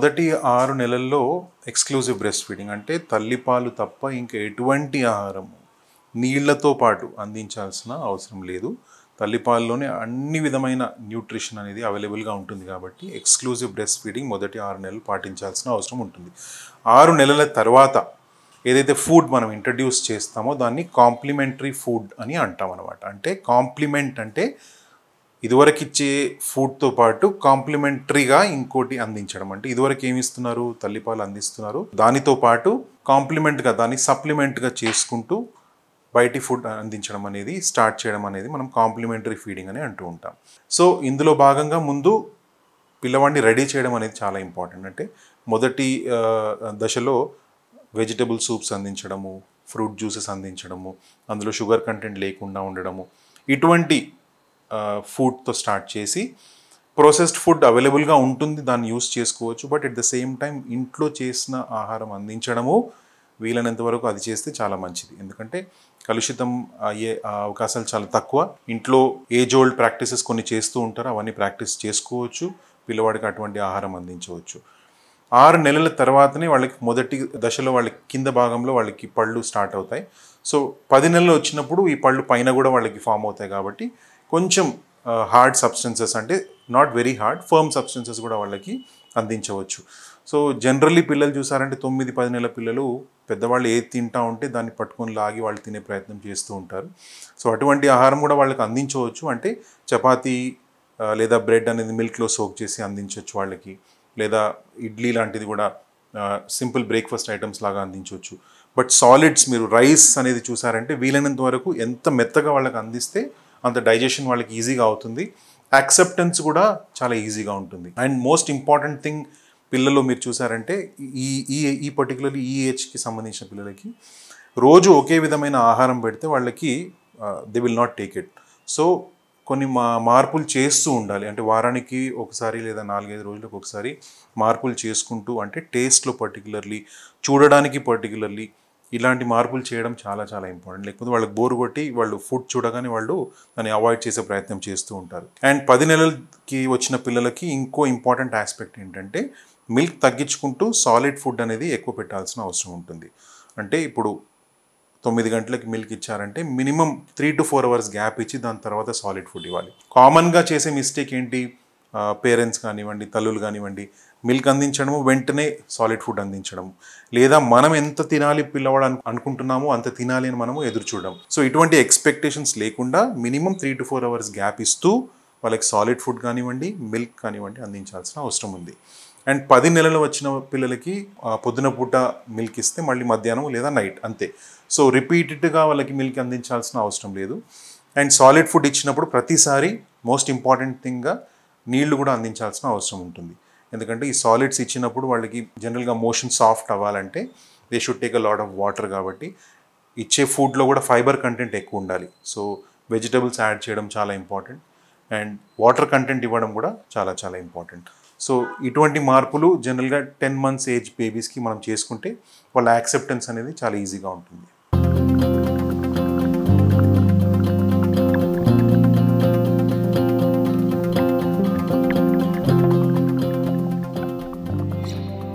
మొదటి 6 నెలల్లో exclusive breast feeding అంటే తల్లిపాలు తప్ప ఇంకా ఎటువంటి ఆహారము నీళ్లతో పాటు అందించాల్సిన అవసరం లేదు. తల్లిపాల్లోనే అన్ని విధమైన న్యూట్రిషన్ అనేది అవైలబుల్గా ఉంటుంది కాబట్టి ఎక్స్క్లూజివ్ బ్రెస్ట్ ఫీడింగ్ మొదటి 6 నెలలు పాటించాల్సిన అవసరం ఉంటుంది. 6 నెలల తర్వాత ఏదైతే ఫుడ్ మనం ఇంట్రడ్యూస్ చేస్తామో దాన్ని కాంప్లిమెంటరీ ఫుడ్ అని అంటాం అనమాట. అంటే కాంప్లిమెంట్ అంటే ఇదివరకు ఇచ్చే ఫుడ్తో పాటు కాంప్లిమెంటరీగా ఇంకోటి అందించడం. అంటే ఇదివరకు ఏమి ఇస్తున్నారు, తల్లిపాలు అందిస్తున్నారు, దానితో పాటు కాంప్లిమెంట్గా దాన్ని సప్లిమెంట్గా చేసుకుంటూ బయటి ఫుడ్ అందించడం అనేది స్టార్ట్ చేయడం అనేది మనం కాంప్లిమెంటరీ ఫీడింగ్ అని అంటూ ఉంటాం. సో ఇందులో భాగంగా ముందు పిల్లవాడిని రెడీ చేయడం అనేది చాలా ఇంపార్టెంట్. అంటే మొదటి దశలో వెజిటబుల్ సూప్స్ అందించడము, ఫ్రూట్ జ్యూసెస్ అందించడము, అందులో షుగర్ కంటెంట్ లేకుండా ఉండడము, ఇటువంటి ఫుడ్తో స్టార్ట్ చేసి ప్రాసెస్డ్ ఫుడ్ అవైలబుల్గా ఉంటుంది, దాన్ని యూస్ చేసుకోవచ్చు. But at the same time ఇంట్లో చేసిన ఆహారం అందించడము వీలైనంత వరకు అది చేస్తే చాలా మంచిది. ఎందుకంటే కలుషితం అయ్యే అవకాశాలు చాలా తక్కువ. ఇంట్లో ఏజ్ ఓల్డ్ ప్రాక్టీసెస్ కొన్ని చేస్తూ ఉంటారు, అవన్నీ ప్రాక్టీస్ చేసుకోవచ్చు, పిల్లవాడికి అటువంటి ఆహారం అందించవచ్చు. 6 నెలల తర్వాతనే వాళ్ళకి మొదటి దశలో వాళ్ళకి కింద భాగంలో వాళ్ళకి పళ్ళు స్టార్ట్ అవుతాయి. సో 10 నెలలు వచ్చినప్పుడు ఈ పళ్ళు పైన కూడా వాళ్ళకి ఫామ్ అవుతాయి కాబట్టి కొంచెం హార్డ్ సబ్స్టెన్సెస్ అంటే not very hard firm substances కూడా వాళ్ళకి అందించవచ్చు. సో జనరల్లీ పిల్లలు చూసారంటే 9-10 నెలల పిల్లలు పెద్దవాళ్ళు ఏది తింటా ఉంటే దాన్ని పట్టుకొని లాగి వాళ్ళు తినే ప్రయత్నం చేస్తూ ఉంటారు. సో అటువంటి ఆహారం కూడా వాళ్ళకి అందించవచ్చు. అంటే చపాతీ లేదా బ్రెడ్ అనేది మిల్క్లో సోక్ చేసి అందించవచ్చు వాళ్ళకి, లేదా ఇడ్లీ లాంటిది కూడా సింపుల్ బ్రేక్ఫాస్ట్ ఐటమ్స్ లాగా అందించవచ్చు. బట్ సాలిడ్స్ మీరు రైస్ అనేది చూసారంటే వీలైనంత వరకు ఎంత మెత్తగా వాళ్ళకి అందిస్తే అంత డైజెషన్ వాళ్ళకి ఈజీగా అవుతుంది, యాక్సెప్టెన్స్ కూడా చాలా ఈజీగా ఉంటుంది. అండ్ మోస్ట్ ఇంపార్టెంట్ థింగ్ పిల్లలు మీరు చూసారంటే ఈ ఈ ఈ పర్టికులర్లీ ఈ ఏజ్కి సంబంధించిన పిల్లలకి రోజు ఒకే విధమైన ఆహారం పెడితే వాళ్ళకి they will not take it. So కొన్ని మార్పులు చేస్తూ ఉండాలి. అంటే వారానికి ఒకసారి లేదా 4-5 రోజులకు ఒకసారి మార్పులు చేసుకుంటూ, అంటే టేస్ట్లో పర్టికులర్లీ, చూడడానికి పర్టికులర్లీ ఇలాంటి మార్పులు చేయడం చాలా చాలా ఇంపార్టెంట్. లేకపోతే వాళ్ళకి బోరు కొట్టి వాళ్ళు ఫుడ్ చూడగానే వాళ్ళు దాన్ని అవాయిడ్ చేసే ప్రయత్నం చేస్తూ ఉంటారు. అండ్ 10 నెలలకి వచ్చిన పిల్లలకి ఇంకో ఇంపార్టెంట్ ఆస్పెక్ట్ ఏంటంటే మిల్క్ తగ్గించుకుంటూ సాలిడ్ ఫుడ్ అనేది ఎక్కువ పెట్టాల్సిన అవసరం ఉంటుంది. అంటే ఇప్పుడు 9 గంటలకి మిల్క్ ఇచ్చారంటే మినిమం 3 to 4 hours గ్యాప్ ఇచ్చి దాని తర్వాత సాలిడ్ ఫుడ్ ఇవ్వాలి. కామన్గా చేసే మిస్టేక్ ఏంటి, పేరెంట్స్ కానివ్వండి, తల్లులు కానివ్వండి, మిల్క్ అందించడము వెంటనే సాలిడ్ ఫుడ్ అందించడము, లేదా మనం ఎంత తినాలి పిల్లవాడు అనుకుంటున్నామో అంత తినాలి అని మనము ఎదురు చూడడం. సో ఇటువంటి ఎక్స్పెక్టేషన్స్ లేకుండా మినిమం 3 to 4 hours గ్యాప్ ఇస్తూ వాళ్ళకి సాలిడ్ ఫుడ్ కానివ్వండి, మిల్క్ కానివ్వండి అందించాల్సిన అవసరం ఉంది. అండ్ 10 నెలలు వచ్చిన పిల్లలకి పొద్దున పూట మిల్క్ ఇస్తే మళ్ళీ మధ్యాహ్నం లేదా నైట్ అంతే. సో రిపీటెడ్గా వాళ్ళకి మిల్క్ అందించాల్సిన అవసరం లేదు. అండ్ సాలిడ్ ఫుడ్ ఇచ్చినప్పుడు ప్రతిసారి మోస్ట్ ఇంపార్టెంట్ థింగ్గా నీళ్లు కూడా అందించాల్సిన అవసరం ఉంటుంది. ఎందుకంటే ఈ సాలిడ్స్ ఇచ్చినప్పుడు వాళ్ళకి జనరల్గా మోషన్ సాఫ్ట్ అవ్వాలంటే they should take a lot of water. కాబట్టి ఇచ్చే ఫుడ్లో కూడా ఫైబర్ కంటెంట్ ఎక్కువ ఉండాలి. సో వెజిటబుల్స్ యాడ్ చేయడం చాలా ఇంపార్టెంట్, అండ్ వాటర్ కంటెంట్ ఇవ్వడం కూడా చాలా చాలా ఇంపార్టెంట్. సో ఇటువంటి మార్పులు జనరల్గా 10 months ఏజ్ బేబీస్కి మనం చేసుకుంటే వాళ్ళ యాక్సెప్టెన్స్ అనేది చాలా ఈజీగా ఉంటుంది.